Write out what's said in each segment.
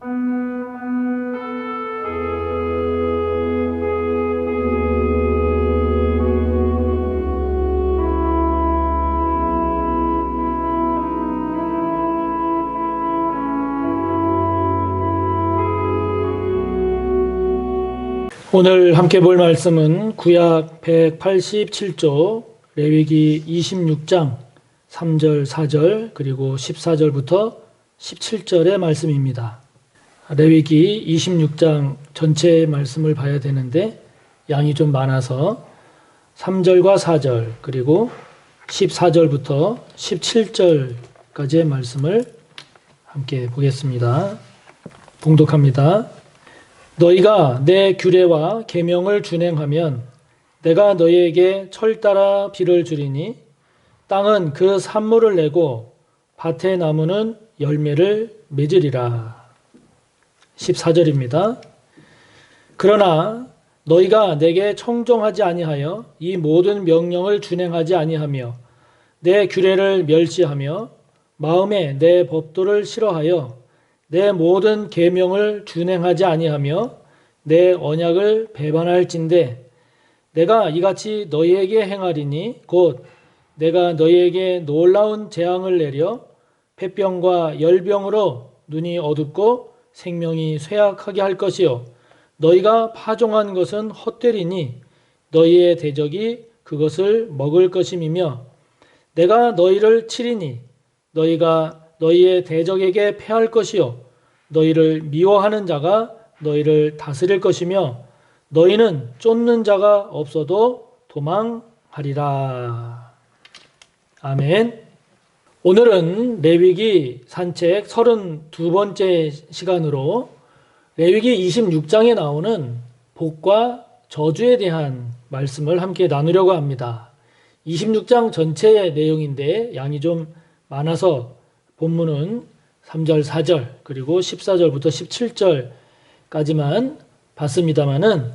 오늘 함께 볼 말씀은 구약 187조 레위기 26장 3절, 4절 그리고 14절부터 17절의 말씀입니다. 레위기 26장 전체의 말씀을 봐야 되는데 양이 좀 많아서 3절과 4절 그리고 14절부터 17절까지의 말씀을 함께 보겠습니다. 봉독합니다. 너희가 내 규례와 계명을 준행하면 내가 너희에게 철 따라 비를 주리니 땅은 그 산물을 내고 밭의 나무는 열매를 맺으리라. 14절입니다. 그러나 너희가 내게 청종하지 아니하여 이 모든 명령을 준행하지 아니하며 내 규례를 멸시하며 마음에 내 법도를 싫어하여 내 모든 계명을 준행하지 아니하며 내 언약을 배반할진대 내가 이같이 너희에게 행하리니 곧 내가 너희에게 놀라운 재앙을 내려 폐병과 열병으로 눈이 어둡고 생명이 쇠약하게 할 것이요 너희가 파종한 것은 헛되리니 너희의 대적이 그것을 먹을 것임이며 내가 너희를 치리니 너희가 너희의 대적에게 패할 것이요 너희를 미워하는 자가 너희를 다스릴 것이며 너희는 쫓는 자가 없어도 도망하리라. 아멘. 오늘은 레위기 산책 32번째 시간으로 레위기 26장에 나오는 복과 저주에 대한 말씀을 함께 나누려고 합니다. 26장 전체의 내용인데 양이 좀 많아서 본문은 3절, 4절 그리고 14절부터 17절까지만 봤습니다마는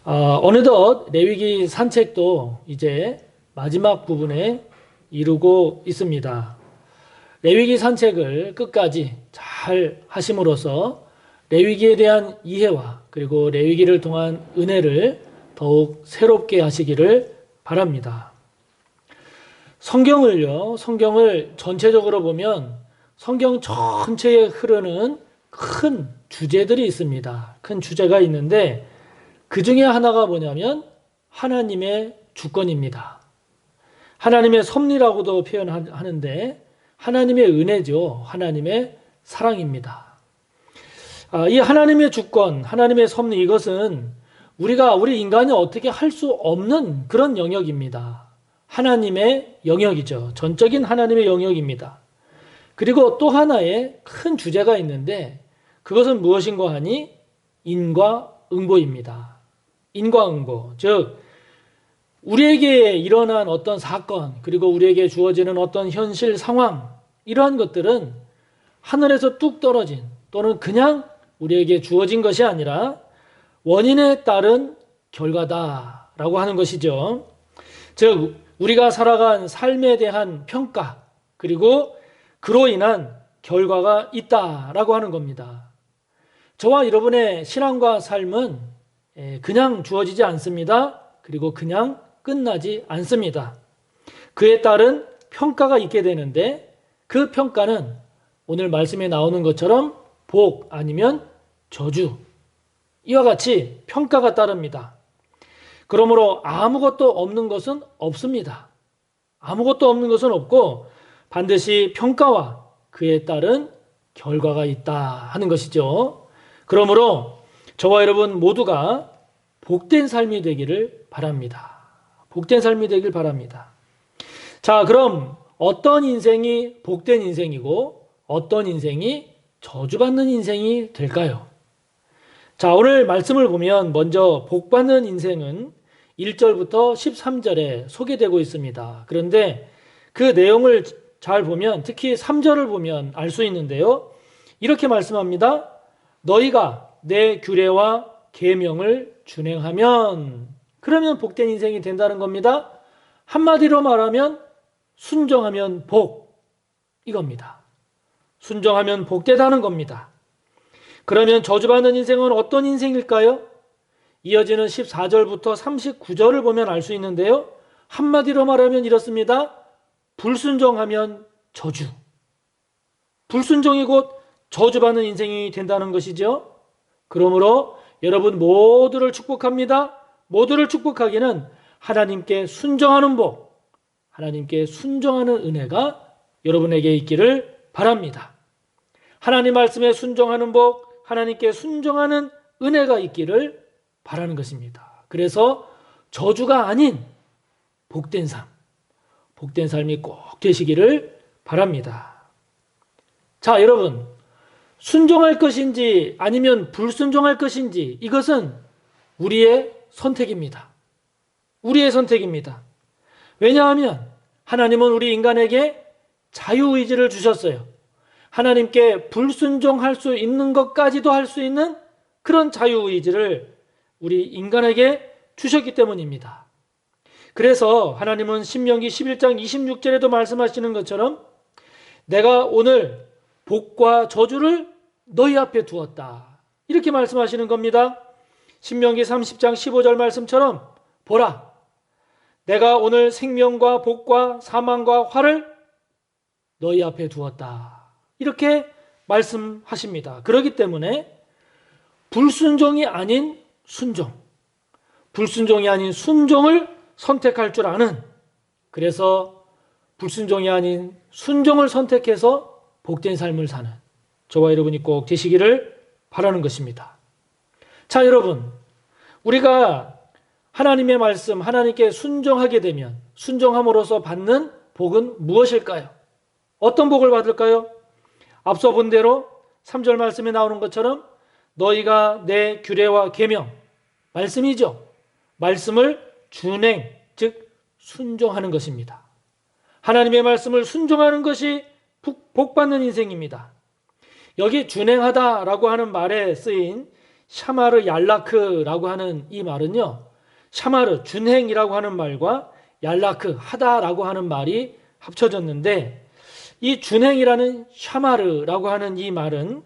어느덧 레위기 산책도 이제 마지막 부분에 이르고 있습니다. 레위기 산책을 끝까지 잘 하심으로써 레위기에 대한 이해와 그리고 레위기를 통한 은혜를 더욱 새롭게 하시기를 바랍니다. 성경을 전체적으로 보면 성경 전체에 흐르는 큰 주제들이 있습니다. 큰 주제가 있는데 그 중에 하나가 뭐냐면 하나님의 주권입니다. 하나님의 섭리라고도 표현하는데 하나님의 은혜죠. 하나님의 사랑입니다. 이 하나님의 주권, 하나님의 섭리 이것은 우리 인간이 어떻게 할 수 없는 그런 영역입니다. 하나님의 영역이죠. 전적인 하나님의 영역입니다. 그리고 또 하나의 큰 주제가 있는데 그것은 무엇인가 하니 인과응보입니다. 인과응보, 즉 우리에게 일어난 어떤 사건 그리고 우리에게 주어지는 어떤 현실 상황 이러한 것들은 하늘에서 뚝 떨어진 또는 그냥 우리에게 주어진 것이 아니라 원인에 따른 결과다라고 하는 것이죠. 즉 우리가 살아간 삶에 대한 평가 그리고 그로 인한 결과가 있다라고 하는 겁니다. 저와 여러분의 신앙과 삶은 그냥 주어지지 않습니다. 그리고 그냥 끝나지 않습니다. 그에 따른 평가가 있게 되는데 그 평가는 오늘 말씀에 나오는 것처럼 복 아니면 저주 이와 같이 평가가 따릅니다. 그러므로 아무것도 없는 것은 없습니다. 아무것도 없는 것은 없고 반드시 평가와 그에 따른 결과가 있다 하는 것이죠. 그러므로 저와 여러분 모두가 복된 삶이 되기를 바랍니다. 복된 삶이 되길 바랍니다. 자, 그럼 어떤 인생이 복된 인생이고 어떤 인생이 저주받는 인생이 될까요? 자, 오늘 말씀을 보면 먼저 복받는 인생은 1절부터 13절에 소개되고 있습니다. 그런데 그 내용을 잘 보면 특히 3절을 보면 알 수 있는데요. 이렇게 말씀합니다. 너희가 내 규례와 계명을 준행하면 그러면 복된 인생이 된다는 겁니다. 한마디로 말하면 순종하면 복 이겁니다. 순종하면 복되다는 겁니다. 그러면 저주받는 인생은 어떤 인생일까요? 이어지는 14절부터 39절을 보면 알 수 있는데요. 한마디로 말하면 이렇습니다. 불순종하면 저주. 불순종이 곧 저주받는 인생이 된다는 것이죠. 그러므로 여러분 모두를 축복합니다. 모두를 축복하기는 하나님께 순종하는 복, 하나님께 순종하는 은혜가 여러분에게 있기를 바랍니다. 하나님 말씀에 순종하는 복, 하나님께 순종하는 은혜가 있기를 바라는 것입니다. 그래서 저주가 아닌 복된 삶, 복된 삶이 꼭 되시기를 바랍니다. 자, 여러분, 순종할 것인지 아니면 불순종할 것인지 이것은 우리의 선택입니다. 우리의 선택입니다. 왜냐하면 하나님은 우리 인간에게 자유의지를 주셨어요. 하나님께 불순종할 수 있는 것까지도 할 수 있는 그런 자유의지를 우리 인간에게 주셨기 때문입니다. 그래서 하나님은 신명기 11장 26절에도 말씀하시는 것처럼 내가 오늘 복과 저주를 너희 앞에 두었다. 이렇게 말씀하시는 겁니다. 신명기 30장 15절 말씀처럼 보라, 내가 오늘 생명과 복과 사망과 화를 너희 앞에 두었다. 이렇게 말씀하십니다. 그렇기 때문에 불순종이 아닌 순종, 불순종이 아닌 순종을 선택할 줄 아는, 그래서 불순종이 아닌 순종을 선택해서 복된 삶을 사는 저와 여러분이 꼭 되시기를 바라는 것입니다. 자, 여러분, 우리가 하나님의 말씀, 하나님께 순종하게 되면 순종함으로써 받는 복은 무엇일까요? 어떤 복을 받을까요? 앞서 본 대로 3절 말씀에 나오는 것처럼 너희가 내 규례와 계명, 말씀이죠. 말씀을 준행, 즉 순종하는 것입니다. 하나님의 말씀을 순종하는 것이 복받는 인생입니다. 여기 준행하다라고 하는 말에 쓰인 샤마르 얄라크라고 하는 이 말은요, 샤마르, 준행이라고 하는 말과 얄라크, 하다라고 하는 말이 합쳐졌는데, 이 준행이라는 샤마르라고 하는 이 말은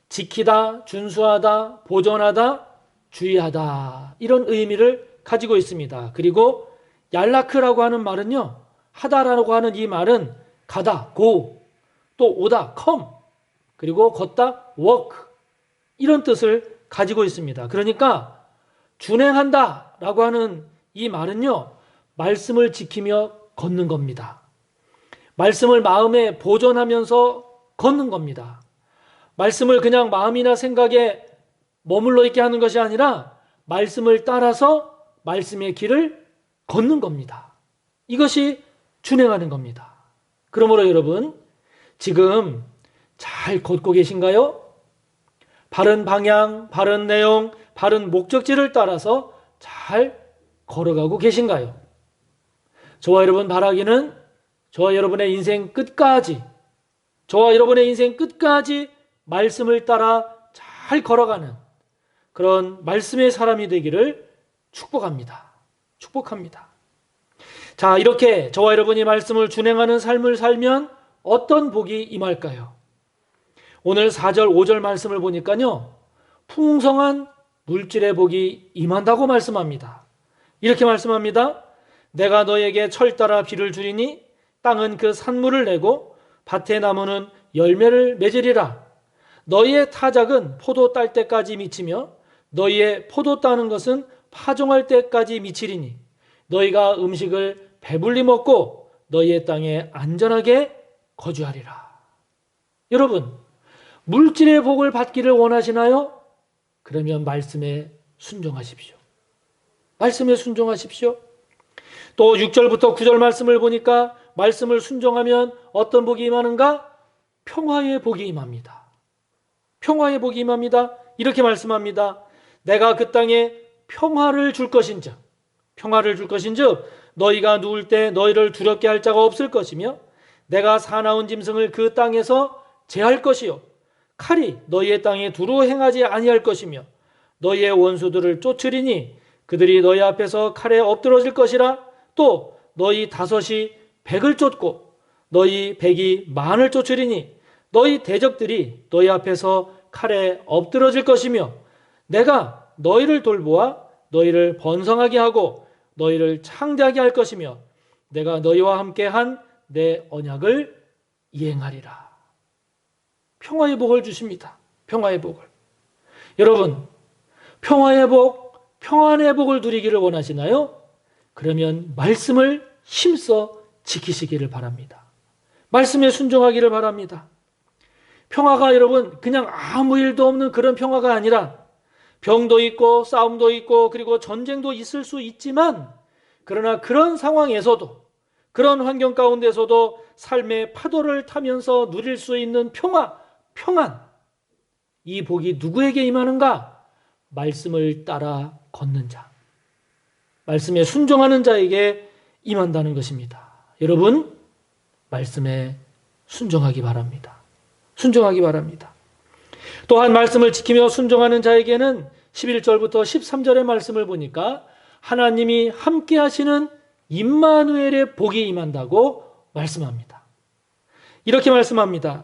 지키다, 준수하다, 보존하다, 주의하다, 이런 의미를 가지고 있습니다. 그리고 얄라크라고 하는 말은요, 하다라고 하는 이 말은 가다, go, 또 오다, come, 그리고 걷다, walk, 이런 뜻을 가지고 있습니다. 그러니까 준행한다 라고 하는 이 말은요, 말씀을 지키며 걷는 겁니다. 말씀을 마음에 보존하면서 걷는 겁니다. 말씀을 그냥 마음이나 생각에 머물러 있게 하는 것이 아니라 말씀을 따라서 말씀의 길을 걷는 겁니다. 이것이 준행하는 겁니다. 그러므로 여러분, 지금 잘 걷고 계신가요? 바른 방향, 바른 내용, 바른 목적지를 따라서 잘 걸어가고 계신가요? 저와 여러분 바라기는 저와 여러분의 인생 끝까지, 저와 여러분의 인생 끝까지 말씀을 따라 잘 걸어가는 그런 말씀의 사람이 되기를 축복합니다. 축복합니다. 자, 이렇게 저와 여러분이 말씀을 준행하는 삶을 살면 어떤 복이 임할까요? 오늘 4절, 5절 말씀을 보니까요, 풍성한 물질의 복이 임한다고 말씀합니다. 이렇게 말씀합니다. 내가 너에게 철 따라 비를 주리니 땅은 그 산물을 내고 밭의 나무는 열매를 맺으리라. 너희의 타작은 포도 딸 때까지 미치며 너희의 포도 따는 것은 파종할 때까지 미치리니 너희가 음식을 배불리 먹고 너희의 땅에 안전하게 거주하리라. 여러분, 물질의 복을 받기를 원하시나요? 그러면 말씀에 순종하십시오. 말씀에 순종하십시오. 또 6절부터 9절 말씀을 보니까 말씀을 순종하면 어떤 복이 임하는가? 평화의 복이 임합니다. 평화의 복이 임합니다. 이렇게 말씀합니다. 내가 그 땅에 평화를 줄 것인즉, 평화를 줄 것인즉 너희가 누울 때 너희를 두렵게 할 자가 없을 것이며 내가 사나운 짐승을 그 땅에서 제할 것이요 칼이 너희의 땅에 두루 행하지 아니할 것이며 너희의 원수들을 쫓으리니 그들이 너희 앞에서 칼에 엎드러질 것이라. 또 너희 다섯이 백을 쫓고 너희 백이 만을 쫓으리니 너희 대적들이 너희 앞에서 칼에 엎드러질 것이며 내가 너희를 돌보아 너희를 번성하게 하고 너희를 창대하게 할 것이며 내가 너희와 함께 한 내 언약을 이행하리라. 평화의 복을 주십니다. 평화의 복을. 여러분, 평화의 복, 평안의 복을 누리기를 원하시나요? 그러면 말씀을 힘써 지키시기를 바랍니다. 말씀에 순종하기를 바랍니다. 평화가 여러분 그냥 아무 일도 없는 그런 평화가 아니라 병도 있고 싸움도 있고 그리고 전쟁도 있을 수 있지만 그러나 그런 상황에서도 그런 환경 가운데서도 삶의 파도를 타면서 누릴 수 있는 평화, 평안. 이 복이 누구에게 임하는가? 말씀을 따라 걷는 자. 말씀에 순종하는 자에게 임한다는 것입니다. 여러분, 말씀에 순종하기 바랍니다. 순종하기 바랍니다. 또한 말씀을 지키며 순종하는 자에게는 11절부터 13절의 말씀을 보니까 하나님이 함께 하시는 임마누엘의 복이 임한다고 말씀합니다. 이렇게 말씀합니다.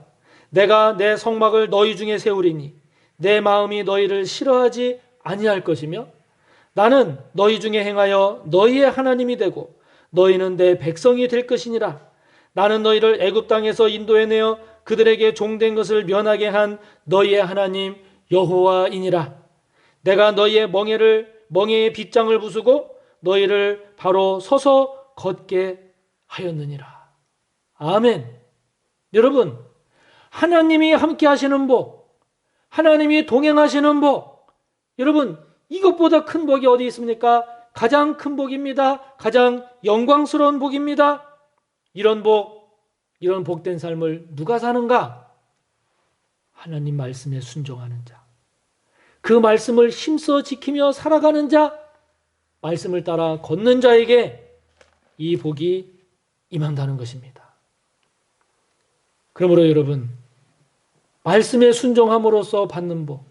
내가 내 성막을 너희 중에 세우리니 내 마음이 너희를 싫어하지 아니할 것이며 나는 너희 중에 행하여 너희의 하나님이 되고 너희는 내 백성이 될 것이니라. 나는 너희를 애굽 땅에서 인도해내어 그들에게 종된 것을 면하게 한 너희의 하나님 여호와이니라. 내가 너희의 멍에의 빗장을 부수고 너희를 바로 서서 걷게 하였느니라. 아멘. 여러분, 하나님이 함께 하시는 복, 하나님이 동행하시는 복, 여러분 이것보다 큰 복이 어디 있습니까? 가장 큰 복입니다. 가장 영광스러운 복입니다. 이런 복, 이런 복된 삶을 누가 사는가? 하나님 말씀에 순종하는 자, 그 말씀을 힘써 지키며 살아가는 자, 말씀을 따라 걷는 자에게 이 복이 임한다는 것입니다. 그러므로 여러분, 말씀에 순종함으로써 받는 복,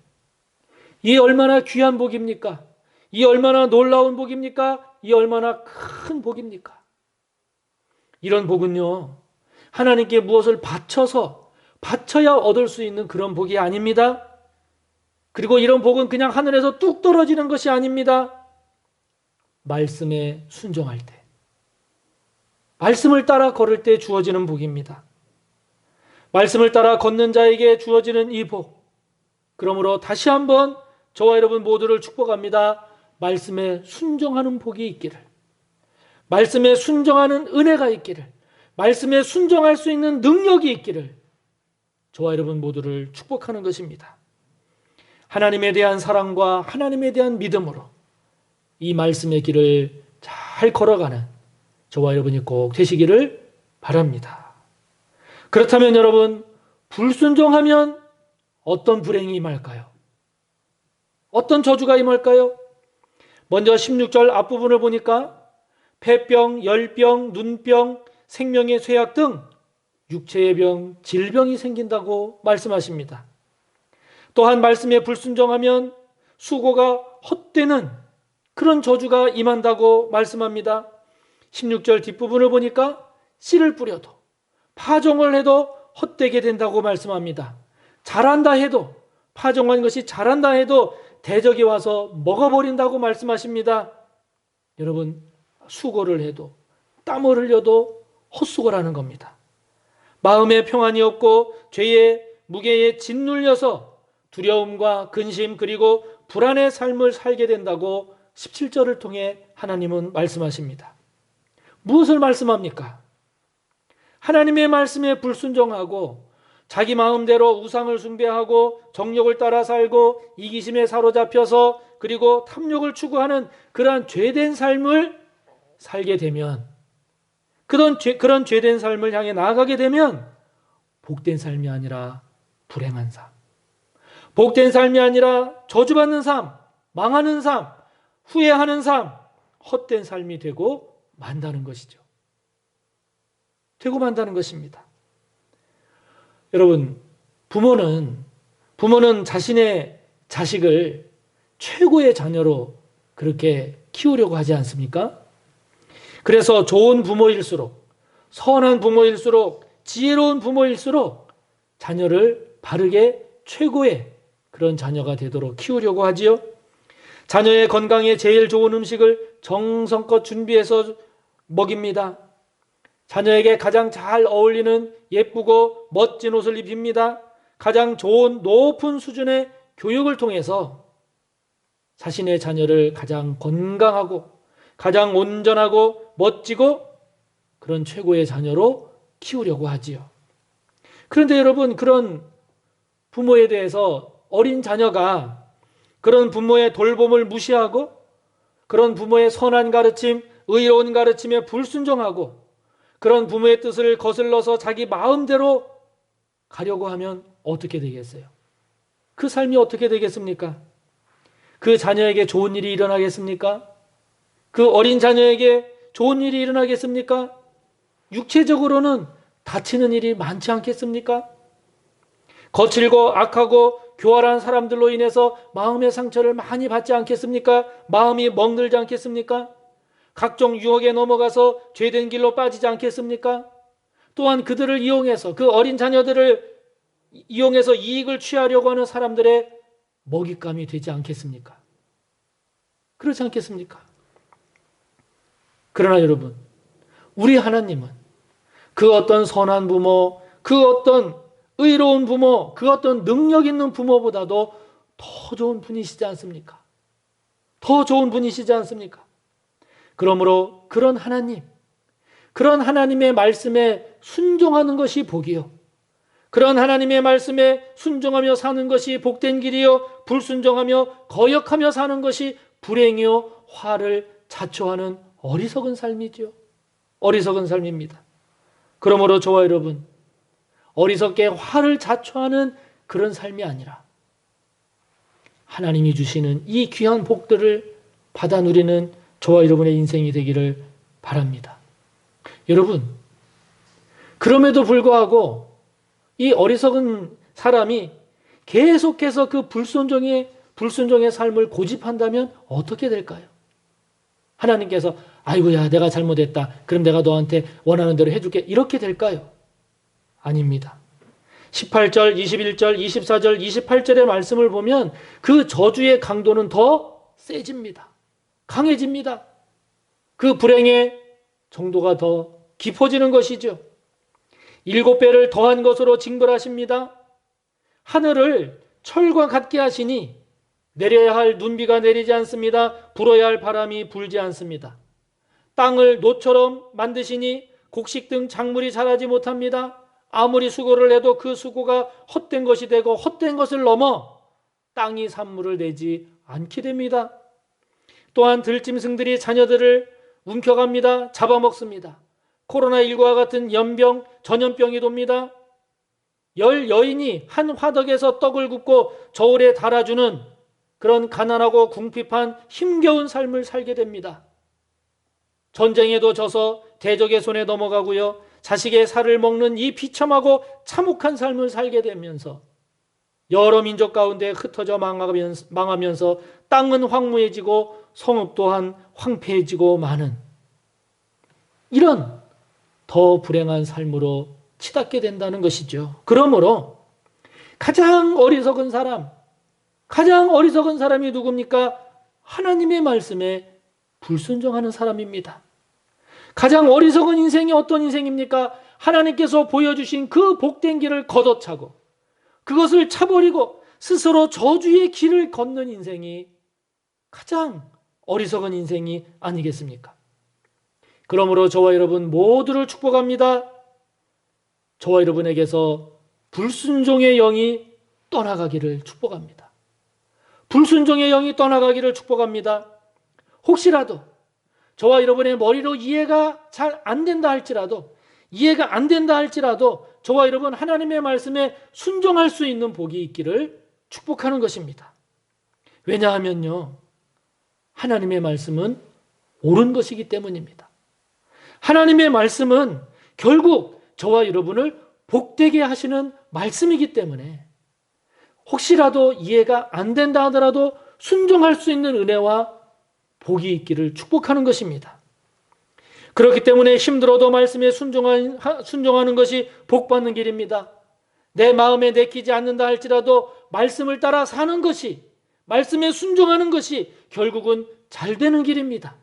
이 얼마나 귀한 복입니까? 이 얼마나 놀라운 복입니까? 이 얼마나 큰 복입니까? 이런 복은요, 하나님께 무엇을 바쳐야 얻을 수 있는 그런 복이 아닙니다. 그리고 이런 복은 그냥 하늘에서 뚝 떨어지는 것이 아닙니다. 말씀에 순종할 때, 말씀을 따라 걸을 때 주어지는 복입니다. 말씀을 따라 걷는 자에게 주어지는 이 복, 그러므로 다시 한번 저와 여러분 모두를 축복합니다. 말씀에 순종하는 복이 있기를, 말씀에 순종하는 은혜가 있기를, 말씀에 순종할 수 있는 능력이 있기를 저와 여러분 모두를 축복하는 것입니다. 하나님에 대한 사랑과 하나님에 대한 믿음으로 이 말씀의 길을 잘 걸어가는 저와 여러분이 꼭 되시기를 바랍니다. 그렇다면 여러분, 불순종하면 어떤 불행이 임할까요? 어떤 저주가 임할까요? 먼저 16절 앞부분을 보니까 폐병, 열병, 눈병, 생명의 쇠약 등 육체의 병, 질병이 생긴다고 말씀하십니다. 또한 말씀에 불순종하면 수고가 헛되는 그런 저주가 임한다고 말씀합니다. 16절 뒷부분을 보니까 씨를 뿌려도 파종을 해도 헛되게 된다고 말씀합니다. 자란다 해도, 파종한 것이 자란다 해도 대적이 와서 먹어버린다고 말씀하십니다. 여러분, 수고를 해도 땀을 흘려도 헛수고라는 겁니다. 마음에 평안이 없고 죄의 무게에 짓눌려서 두려움과 근심 그리고 불안의 삶을 살게 된다고 17절을 통해 하나님은 말씀하십니다. 무엇을 말씀합니까? 하나님의 말씀에 불순종하고 자기 마음대로 우상을 숭배하고 정욕을 따라 살고 이기심에 사로잡혀서 그리고 탐욕을 추구하는 그러한 죄된 삶을 살게 되면, 그런 죄된 삶을 향해 나아가게 되면 복된 삶이 아니라 불행한 삶, 복된 삶이 아니라 저주받는 삶, 망하는 삶, 후회하는 삶, 헛된 삶이 되고 만다는 것이죠. 되고 만다는 것입니다. 여러분, 부모는 자신의 자식을 최고의 자녀로 그렇게 키우려고 하지 않습니까? 그래서 좋은 부모일수록, 선한 부모일수록, 지혜로운 부모일수록 자녀를 바르게 최고의 그런 자녀가 되도록 키우려고 하지요. 자녀의 건강에 제일 좋은 음식을 정성껏 준비해서 먹입니다. 자녀에게 가장 잘 어울리는 예쁘고 멋진 옷을 입힙니다. 가장 좋은 높은 수준의 교육을 통해서 자신의 자녀를 가장 건강하고 가장 온전하고 멋지고 그런 최고의 자녀로 키우려고 하지요. 그런데 여러분, 그런 부모에 대해서 어린 자녀가 그런 부모의 돌봄을 무시하고 그런 부모의 선한 가르침, 의로운 가르침에 불순종하고 그런 부모의 뜻을 거슬러서 자기 마음대로 가려고 하면 어떻게 되겠어요? 그 삶이 어떻게 되겠습니까? 그 자녀에게 좋은 일이 일어나겠습니까? 그 어린 자녀에게 좋은 일이 일어나겠습니까? 육체적으로는 다치는 일이 많지 않겠습니까? 거칠고 악하고 교활한 사람들로 인해서 마음의 상처를 많이 받지 않겠습니까? 마음이 멍들지 않겠습니까? 각종 유혹에 넘어가서 죄된 길로 빠지지 않겠습니까? 또한 그들을 이용해서, 그 어린 자녀들을 이용해서 이익을 취하려고 하는 사람들의 먹잇감이 되지 않겠습니까? 그렇지 않겠습니까? 그러나 여러분, 우리 하나님은 그 어떤 선한 부모, 그 어떤 의로운 부모, 그 어떤 능력 있는 부모보다도 더 좋은 분이시지 않습니까? 더 좋은 분이시지 않습니까? 그러므로 그런 하나님, 그런 하나님의 말씀에 순종하는 것이 복이요. 그런 하나님의 말씀에 순종하며 사는 것이 복된 길이요. 불순종하며 거역하며 사는 것이 불행이요. 화를 자초하는 어리석은 삶이죠. 어리석은 삶입니다. 그러므로 저와 여러분, 어리석게 화를 자초하는 그런 삶이 아니라 하나님이 주시는 이 귀한 복들을 받아 누리는 저와 여러분의 인생이 되기를 바랍니다. 여러분, 그럼에도 불구하고 이 어리석은 사람이 계속해서 그 불순종의 삶을 고집한다면 어떻게 될까요? 하나님께서 아이고야 내가 잘못했다. 그럼 내가 너한테 원하는 대로 해줄게. 이렇게 될까요? 아닙니다. 18절, 21절, 24절, 28절의 말씀을 보면 그 저주의 강도는 더 세집니다. 강해집니다. 그 불행의 정도가 더 깊어지는 것이죠. 7배를 더한 것으로 징벌하십니다. 하늘을 철과 같게 하시니 내려야 할 눈비가 내리지 않습니다. 불어야 할 바람이 불지 않습니다. 땅을 노처럼 만드시니 곡식 등 작물이 자라지 못합니다. 아무리 수고를 해도 그 수고가 헛된 것이 되고 헛된 것을 넘어 땅이 산물을 내지 않게 됩니다. 또한 들짐승들이 자녀들을 움켜갑니다. 잡아먹습니다. 코로나19와 같은 연병, 전염병이 돕니다. 10여인이 한 화덕에서 떡을 굽고 저울에 달아주는 그런 가난하고 궁핍한 힘겨운 삶을 살게 됩니다. 전쟁에도 져서 대적의 손에 넘어가고요. 자식의 살을 먹는 이 비참하고 참혹한 삶을 살게 되면서 여러 민족 가운데 흩어져 망하면서 땅은 황무해지고 성읍 또한 황폐해지고 마는 이런 더 불행한 삶으로 치닫게 된다는 것이죠. 그러므로 가장 어리석은 사람이 누굽니까? 하나님의 말씀에 불순종하는 사람입니다. 가장 어리석은 인생이 어떤 인생입니까? 하나님께서 보여주신 그 복된 길을 걷어차고 그것을 차버리고 스스로 저주의 길을 걷는 인생이 가장 어리석은 인생이 아니겠습니까? 그러므로 저와 여러분 모두를 축복합니다. 저와 여러분에게서 불순종의 영이 떠나가기를 축복합니다. 불순종의 영이 떠나가기를 축복합니다. 혹시라도 저와 여러분의 머리로 이해가 잘 안 된다 할지라도 저와 여러분 하나님의 말씀에 순종할 수 있는 복이 있기를 축복하는 것입니다. 왜냐하면요, 하나님의 말씀은 옳은 것이기 때문입니다. 하나님의 말씀은 결국 저와 여러분을 복되게 하시는 말씀이기 때문에 혹시라도 이해가 안 된다 하더라도 순종할 수 있는 은혜와 복이 있기를 축복하는 것입니다. 그렇기 때문에 힘들어도 말씀에 순종하는 것이 복받는 길입니다. 내 마음에 내키지 않는다 할지라도 말씀을 따라 사는 것이, 말씀에 순종하는 것이 결국은 잘 되는 길입니다.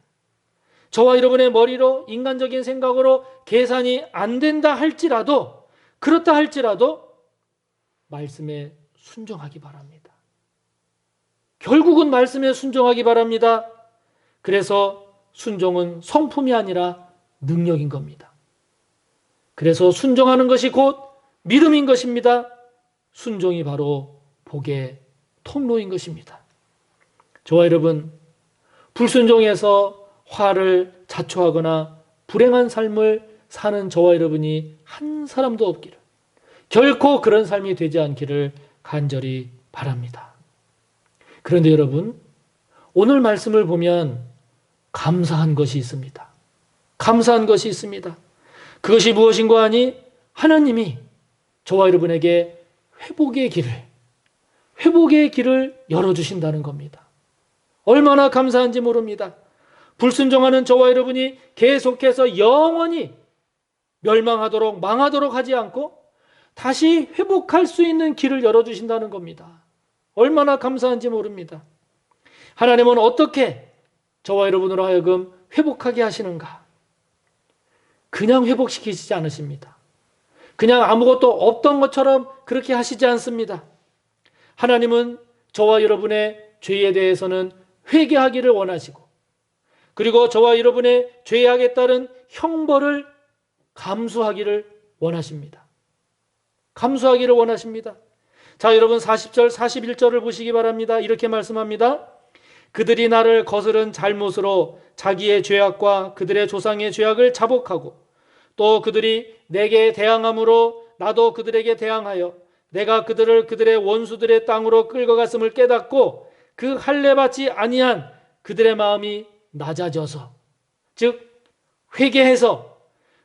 저와 여러분의 머리로, 인간적인 생각으로 계산이 안 된다 할지라도, 그렇다 할지라도 말씀에 순종하기 바랍니다. 결국은 말씀에 순종하기 바랍니다. 그래서 순종은 성품이 아니라 능력인 겁니다. 그래서 순종하는 것이 곧 믿음인 것입니다. 순종이 바로 복의 통로인 것입니다. 저와 여러분, 불순종해서 화를 자초하거나 불행한 삶을 사는 저와 여러분이 한 사람도 없기를, 결코 그런 삶이 되지 않기를 간절히 바랍니다. 그런데 여러분, 오늘 말씀을 보면 감사한 것이 있습니다. 감사한 것이 있습니다. 그것이 무엇인가 하니 하나님이 저와 여러분에게 회복의 길을 열어주신다는 겁니다. 얼마나 감사한지 모릅니다. 불순종하는 저와 여러분이 계속해서 영원히 멸망하도록, 망하도록 하지 않고 다시 회복할 수 있는 길을 열어주신다는 겁니다. 얼마나 감사한지 모릅니다. 하나님은 어떻게 저와 여러분으로 하여금 회복하게 하시는가? 그냥 회복시키시지 않으십니다. 그냥 아무것도 없던 것처럼 그렇게 하시지 않습니다. 하나님은 저와 여러분의 죄에 대해서는 회개하기를 원하시고, 그리고 저와 여러분의 죄악에 따른 형벌을 감수하기를 원하십니다. 감수하기를 원하십니다. 자, 여러분 40절, 41절을 보시기 바랍니다. 이렇게 말씀합니다. 그들이 나를 거스른 잘못으로 자기의 죄악과 그들의 조상의 죄악을 자복하고, 또 그들이 내게 대항함으로 나도 그들에게 대항하여 내가 그들을 그들의 원수들의 땅으로 끌고 갔음을 깨닫고 그 할례받지 아니한 그들의 마음이 낮아져서, 즉 회개해서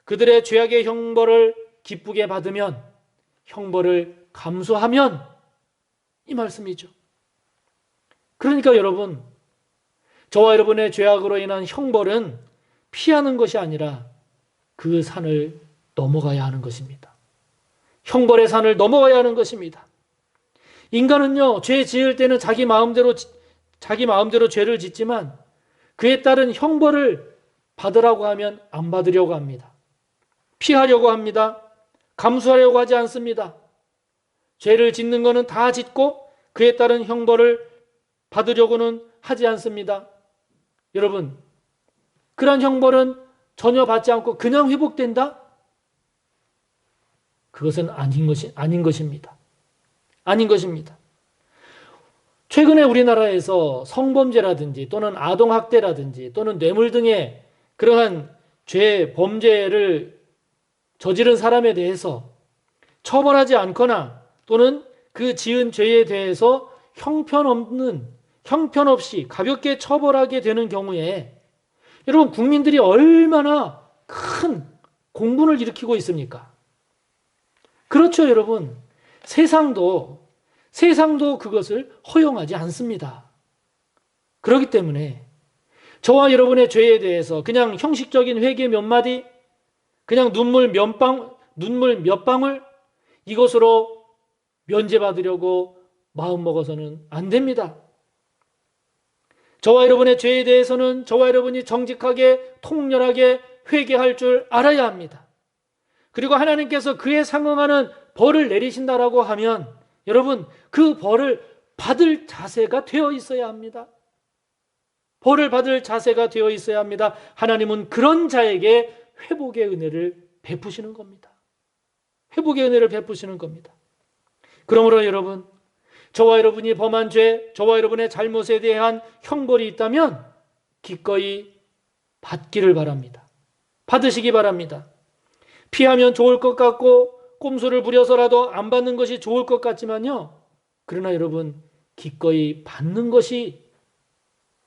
그들의 죄악의 형벌을 기쁘게 받으면, 형벌을 감수하면, 이 말씀이죠. 그러니까 여러분, 저와 여러분의 죄악으로 인한 형벌은 피하는 것이 아니라 그 산을 넘어가야 하는 것입니다. 형벌의 산을 넘어가야 하는 것입니다. 인간은요, 죄 지을 때는 자기 마음대로 죄를 짓지만 그에 따른 형벌을 받으라고 하면 안 받으려고 합니다. 피하려고 합니다. 감수하려고 하지 않습니다. 죄를 짓는 것은 다 짓고 그에 따른 형벌을 받으려고는 하지 않습니다. 여러분, 그런 형벌은 전혀 받지 않고 그냥 회복된다? 그것은 아닌 것입니다. 아닌 것입니다. 최근에 우리나라에서 성범죄라든지 또는 아동학대라든지 또는 뇌물 등의 그러한 범죄를 저지른 사람에 대해서 처벌하지 않거나 또는 그 지은 죄에 대해서 형편없이 가볍게 처벌하게 되는 경우에 여러분, 국민들이 얼마나 큰 공분을 일으키고 있습니까? 그렇죠, 여러분. 세상도 그것을 허용하지 않습니다. 그렇기 때문에 저와 여러분의 죄에 대해서 그냥 형식적인 회개 몇 마디, 그냥 눈물 몇 방울 이것으로 면제받으려고 마음먹어서는 안 됩니다. 저와 여러분의 죄에 대해서는 저와 여러분이 정직하게 통렬하게 회개할 줄 알아야 합니다. 그리고 하나님께서 그에 상응하는 벌을 내리신다라고 하면 여러분, 그 벌을 받을 자세가 되어 있어야 합니다. 벌을 받을 자세가 되어 있어야 합니다. 하나님은 그런 자에게 회복의 은혜를 베푸시는 겁니다. 회복의 은혜를 베푸시는 겁니다. 그러므로 여러분, 저와 여러분이 범한 죄, 저와 여러분의 잘못에 대한 형벌이 있다면 기꺼이 받기를 바랍니다. 받으시기 바랍니다. 피하면 좋을 것 같고 꼼수를 부려서라도 안 받는 것이 좋을 것 같지만요. 그러나 여러분, 기꺼이 받는 것이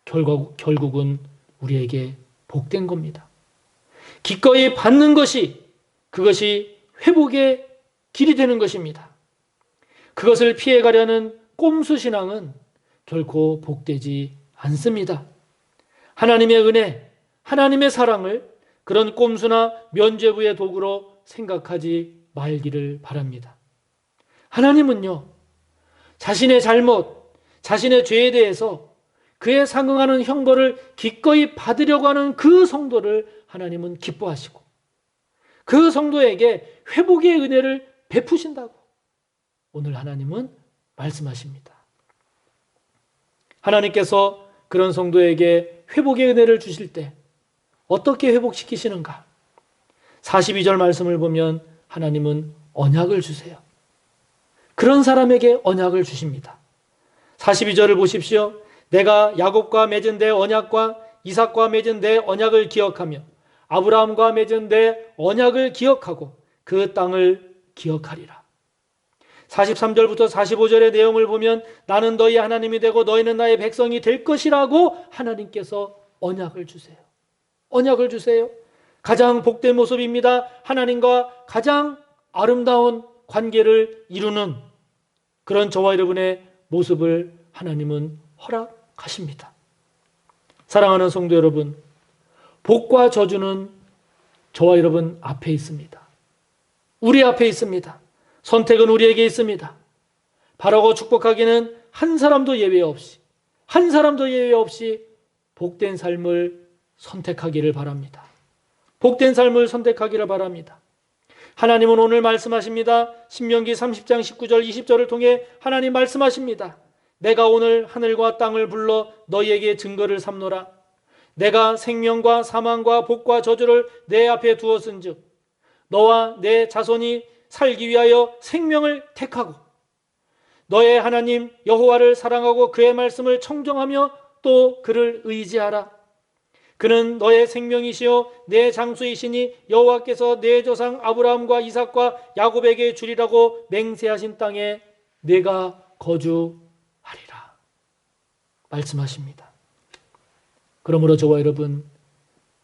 결국은 우리에게 복된 겁니다. 기꺼이 받는 그것이 회복의 길이 되는 것입니다. 그것을 피해가려는 꼼수 신앙은 결코 복되지 않습니다. 하나님의 은혜, 하나님의 사랑을 그런 꼼수나 면죄부의 도구로 생각하지 말기를 바랍니다. 하나님은요, 자신의 잘못, 자신의 죄에 대해서 그에 상응하는 형벌을 기꺼이 받으려고 하는 그 성도를 하나님은 기뻐하시고 그 성도에게 회복의 은혜를 베푸신다고 오늘 하나님은 말씀하십니다. 하나님께서 그런 성도에게 회복의 은혜를 주실 때 어떻게 회복시키시는가? 42절 말씀을 보면 하나님은 언약을 주세요. 그런 사람에게 언약을 주십니다. 42절을 보십시오. 내가 야곱과 맺은 내 언약과 이삭과 맺은 내 언약을 기억하며 아브라함과 맺은 내 언약을 기억하고 그 땅을 기억하리라. 43절부터 45절의 내용을 보면 나는 너희 하나님이 되고 너희는 나의 백성이 될 것이라고 하나님께서 언약을 주세요. 언약을 주세요. 가장 복된 모습입니다. 하나님과 가장 아름다운 관계를 이루는 그런 저와 여러분의 모습을 하나님은 허락하십니다. 사랑하는 성도 여러분, 복과 저주는 저와 여러분 앞에 있습니다. 우리 앞에 있습니다. 선택은 우리에게 있습니다. 바라고 축복하기는 한 사람도 예외 없이 복된 삶을 선택하기를 바랍니다. 복된 삶을 선택하기를 바랍니다. 하나님은 오늘 말씀하십니다. 신명기 30장 19절 20절을 통해 하나님 말씀하십니다. 내가 오늘 하늘과 땅을 불러 너희에게 증거를 삼노라. 내가 생명과 사망과 복과 저주를 내 앞에 두었은즉 너와 내 자손이 살기 위하여 생명을 택하고 너의 하나님 여호와를 사랑하고 그의 말씀을 청정하며 또 그를 의지하라. 그는 너의 생명이시요 내 장수이시니 여호와께서 내 조상 아브라함과 이삭과 야곱에게 주리라고 맹세하신 땅에 내가 거주하리라 말씀하십니다. 그러므로 저와 여러분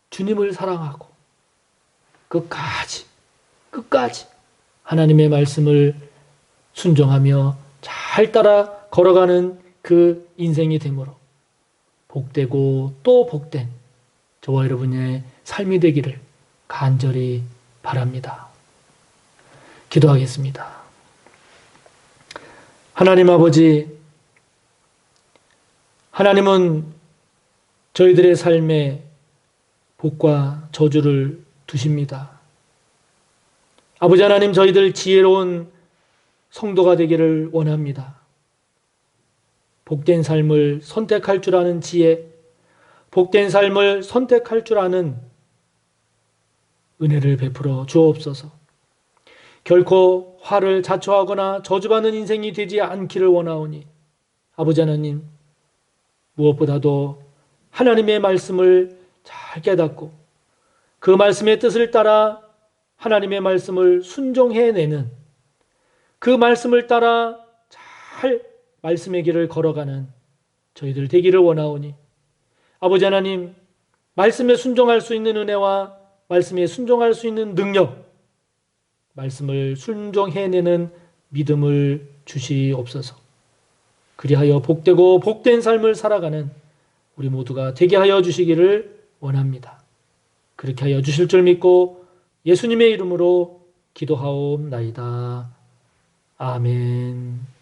주님을 사랑하고 끝까지 하나님의 말씀을 순종하며 잘 따라 걸어가는 그 인생이 되므로 복되고 또 복된 저와 여러분의 삶이 되기를 간절히 바랍니다. 기도하겠습니다. 하나님 아버지, 하나님은 저희들의 삶에 복과 저주를 두십니다. 아버지 하나님, 저희들 지혜로운 성도가 되기를 원합니다. 복된 삶을 선택할 줄 아는 지혜, 복된 삶을 선택할 줄 아는 은혜를 베풀어 주옵소서. 결코 화를 자초하거나 저주받는 인생이 되지 않기를 원하오니 아버지 하나님, 무엇보다도 하나님의 말씀을 잘 깨닫고 그 말씀의 뜻을 따라 하나님의 말씀을 순종해내는 그 말씀을 따라 잘 말씀의 길을 걸어가는 저희들 되기를 원하오니 아버지 하나님, 말씀에 순종할 수 있는 은혜와 말씀에 순종할 수 있는 능력, 말씀을 순종해내는 믿음을 주시옵소서. 그리하여 복되고 복된 삶을 살아가는 우리 모두가 되게 하여 주시기를 원합니다. 그렇게 하여 주실 줄 믿고 예수님의 이름으로 기도하옵나이다. 아멘.